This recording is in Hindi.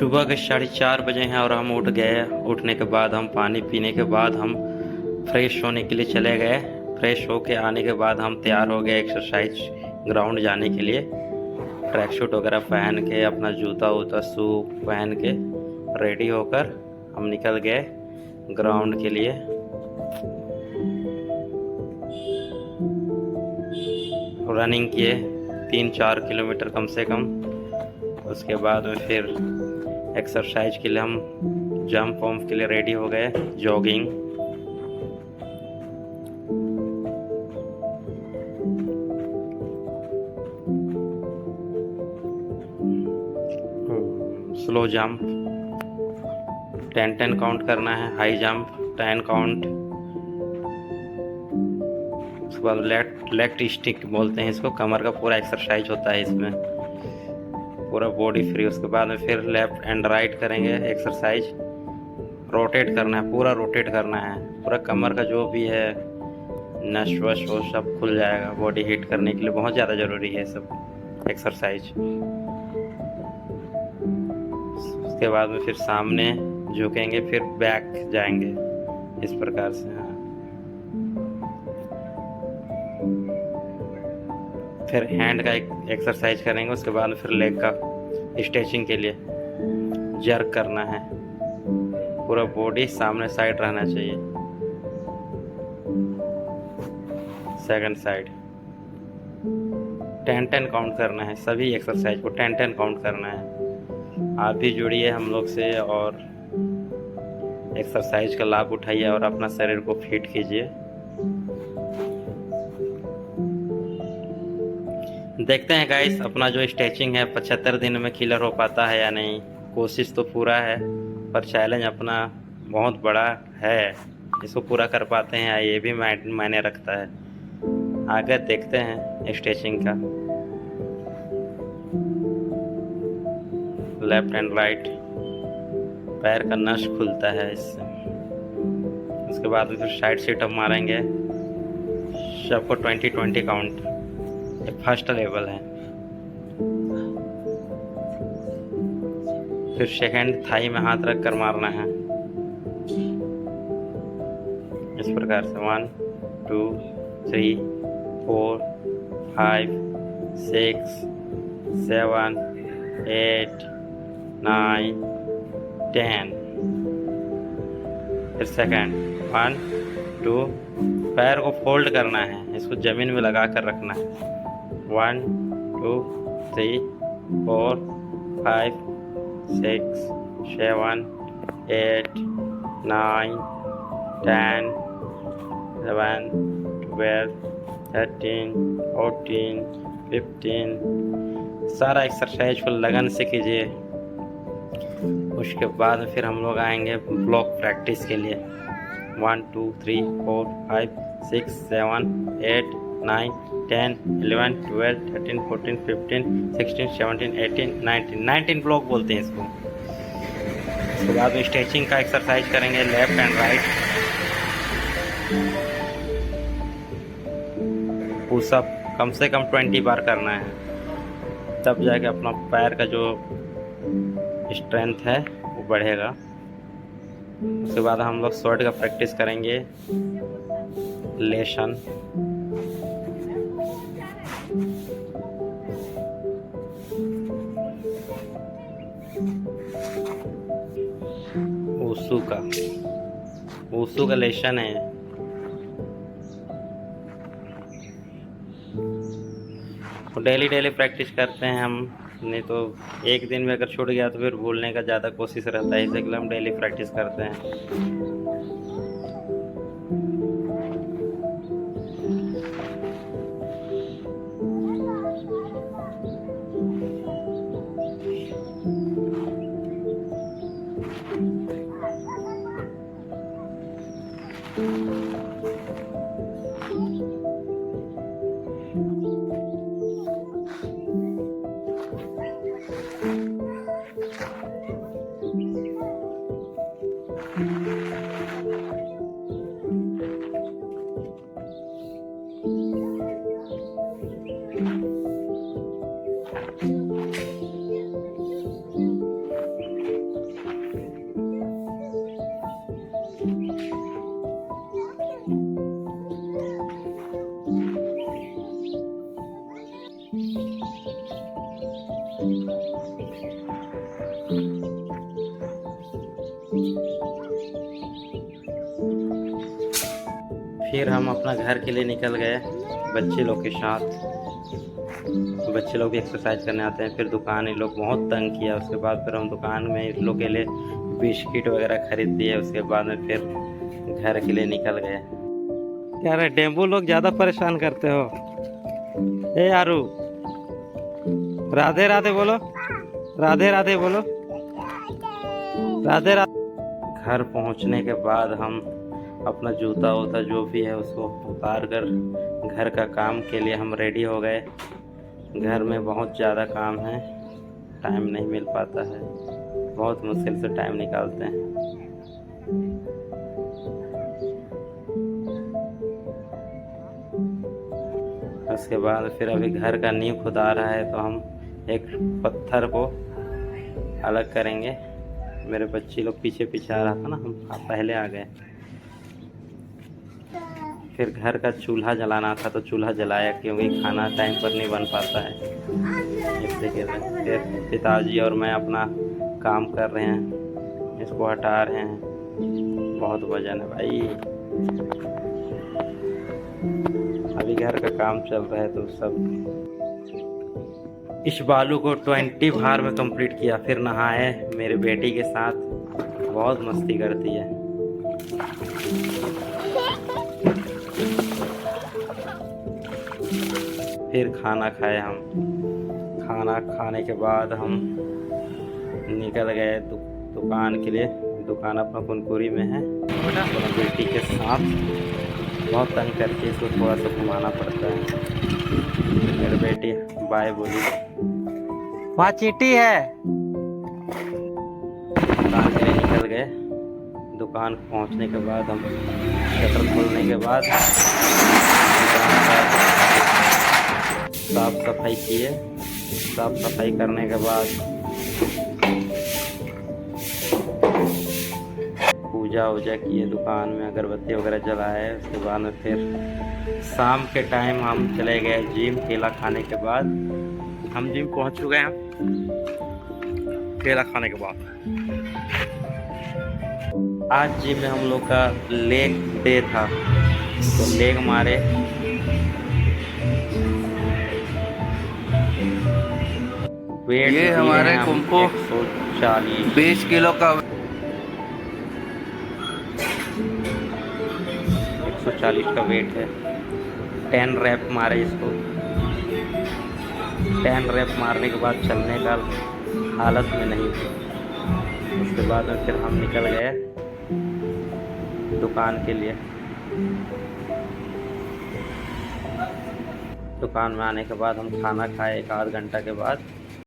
सुबह के 4:30 बजे हैं और हम उठ गए। उठने के बाद हम पानी पीने के बाद हम फ्रेश होने के लिए चले गए। फ्रेश होके आने के बाद हम तैयार हो गए एक्सरसाइज ग्राउंड जाने के लिए। ट्रैक सूट वगैरह पहन के, अपना जूता वूता शू पहन के रेडी होकर हम निकल गए ग्राउंड के लिए। रनिंग किए 3-4 किलोमीटर कम से कम। उसके बाद में फिर एक्सरसाइज के लिए हम जंप वम्प के लिए रेडी हो गए, जॉगिंग। स्लो जंप 10 काउंट करना है, हाई जंप 10 काउंट। उसके बाद लेग स्टिक बोलते हैं इसको, कमर का पूरा एक्सरसाइज होता है इसमें, पूरा बॉडी फ्री। उसके बाद में फिर लेफ्ट एंड राइट करेंगे एक्सरसाइज। रोटेट करना है, पूरा रोटेट करना है, पूरा कमर का जो भी है नस वश वो सब खुल जाएगा। बॉडी हीट करने के लिए बहुत ज़्यादा ज़रूरी है सब एक्सरसाइज। उसके बाद में फिर सामने झुकेंगे, फिर बैक जाएंगे इस प्रकार से। हाँ, फिर हैंड का एक एक्सरसाइज करेंगे। उसके बाद फिर लेग का स्ट्रेचिंग के लिए जर्क करना है, पूरा बॉडी सामने साइड रहना चाहिए, सेकंड साइड। 10 काउंट करना है, सभी एक्सरसाइज को 10 काउंट करना है। आप भी जुड़िए हम लोग से और एक्सरसाइज का लाभ उठाइए और अपना शरीर को फिट कीजिए। देखते हैं गाइस अपना जो स्ट्रेचिंग है 75 दिन में क्लियर हो पाता है या नहीं। कोशिश तो पूरा है, पर चैलेंज अपना बहुत बड़ा है, इसको पूरा कर पाते हैं ये भी मायने रखता है। आगे देखते हैं स्ट्रेचिंग का। लेफ्ट एंड राइट, पैर का नस खुलता है इससे। उसके बाद फिर साइड सिटअप मारेंगे, सबको 20-20 काउंट। फर्स्ट लेवल है। फिर सेकंड थाई में हाथ रख कर मारना है इस प्रकार से। 1 2 3 4 5 6 7 8 9 10। फिर सेकंड 1 2, पैर को फोल्ड करना है, इसको जमीन में लगा कर रखना है। 1 2 3 4 5 6 7 8 9 10 11 12 13 14 15। सारा एक्सरसाइज को लगन से कीजिए। उसके बाद फिर हम लोग आएंगे ब्लॉक प्रैक्टिस के लिए। 1 2 3 4 5 6 7 8 9 10 11 12 13 14 15 16 17 18 19 ब्लॉक बोलते हैं इसको। उसके बाद में स्ट्रेचिंग का एक्सरसाइज करेंगे, लेफ्ट एंड राइट। पुशअप कम से कम 20 बार करना है, तब जाके अपना पैर का जो स्ट्रेंथ है वो बढ़ेगा। उसके बाद हम लोग शॉर्ट का प्रैक्टिस करेंगे, लेशन। ऊसू का लेशन है। डेली प्रैक्टिस करते हैं हम, नहीं तो एक दिन में अगर छूट गया तो फिर भूलने का ज़्यादा कोशिश रहता है, इसलिए हम डेली प्रैक्टिस करते हैं। फिर हम अपना घर के लिए निकल गए बच्चे लोग के साथ। बच्चे लोग भी एक्सरसाइज करने आते हैं। फिर दुकान इन लोग बहुत तंग किया। उसके बाद फिर हम दुकान में इन लोग के लिए बिस्किट वगैरह खरीद दिए। उसके बाद में फिर घर के लिए निकल गए। क्या रे डेम्बू लोग ज़्यादा परेशान करते हो? ए आरू, राधे राधे बोलो, राधे राधे बोलो, राधे राधे। घर पहुंचने के बाद हम अपना जूता वूता जो भी है उसको उतार कर घर का काम के लिए हम रेडी हो गए। घर में बहुत ज़्यादा काम है, टाइम नहीं मिल पाता है, बहुत मुश्किल से टाइम निकालते हैं। उसके बाद फिर अभी घर का नींव खुदा रहा है, तो हम एक पत्थर को अलग करेंगे। मेरे बच्चे लोग पीछे पीछे आ रहा था ना, हम पहले आ गए। फिर घर का चूल्हा जलाना था तो चूल्हा जलाया, क्योंकि खाना टाइम पर नहीं बन पाता है इससे के लिए। फिर पिताजी और मैं अपना काम कर रहे हैं, इसको हटा रहे हैं। बहुत वजन है भाई। अभी घर का काम चल रहा है तो सब। इस बालू को 20 बार में कंप्लीट किया। फिर नहाए मेरे बेटी के साथ, बहुत मस्ती करती है। फिर खाना खाए हम। खाना खाने के बाद हम निकल गए दुकान के लिए। दुकान अपना कुनकुरी में है। अपना बेटी के साथ बहुत तंग करके इसको थोड़ा सा घुमाना पड़ता है। मेरी बेटी बाय बोली। वहाँ चींटी है। दुकान के लिए निकल गए। दुकान पहुँचने के बाद हम शटर खोलने के बाद दुकान का साफ सफाई किए। साफ सफाई करने के बाद पूजा वूजा किए, दुकान में अगरबत्ती वगैरह जलाए। उसके बाद में फिर शाम के टाइम हम चले गए जिम। केला खाने के बाद हम जिम पहुंच चुके हैं। केला खाने के बाद आज जिम में हम लोग का लेग डे था, तो लेग मारे। वेट ये हमारे कुंपो 140 20 किलो का 140 का वेट है। 10 रैप मारे इसको। 10 रैप मारने के बाद चलने का हालत में नहीं थे। उसके बाद में फिर हम निकल गए दुकान के लिए। दुकान में आने के बाद हम खाना खाए। 1 आध घंटा के बाद